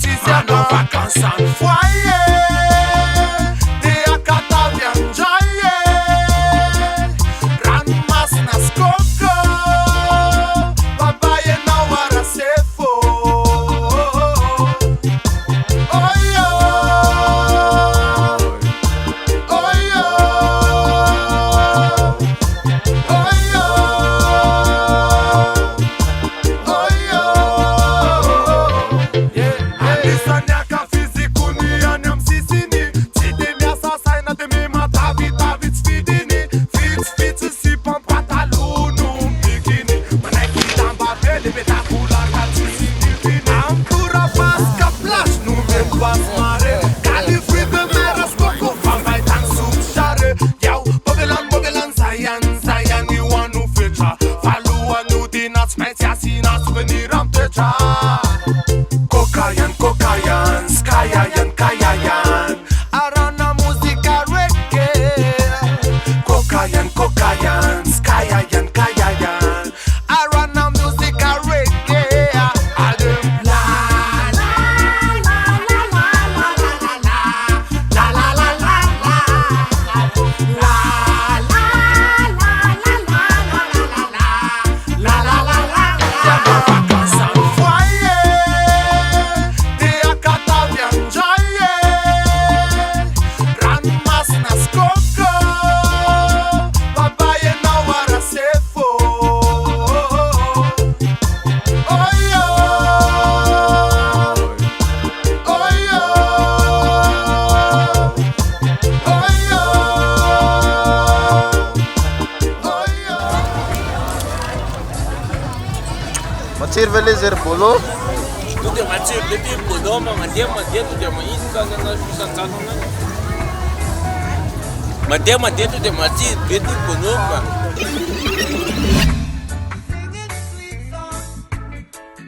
notícia da Vakansa foyer. Tem a catavia jaie. Ranmas nas coco. Babaye na wara sefo. Oyo. Oyo. Oyo. Oyo. Alisanyaka fizikuni anyamsisini. Tidemia sasaina demima David Sfidini. Fit si pom patalunu bikini. Maneki tamba bele betakula katisi nilvini. Ampura pasca flash nu me pas mare. Califri de meras coco famai tan subshare. Yau bogelan zayan ni wanu fecha. Falua nu dinat specia sina souvenir am techa. Kokayan, kayayan. Arana musica reggae. Kokayan, kayayan. Arana musica reggae. Adem la la la la la la la la la la la la la la la la la. Vakansa foyer. Tem a catavia jaie. Ranmas nas coco. Babaye na wara sefo. Oyo. Oyo. Oyo. Oyo. Macir velezer polo. Tu te macir betir podoma mandia tu te maísa na susana na. Mandia tu te macir betir podoma.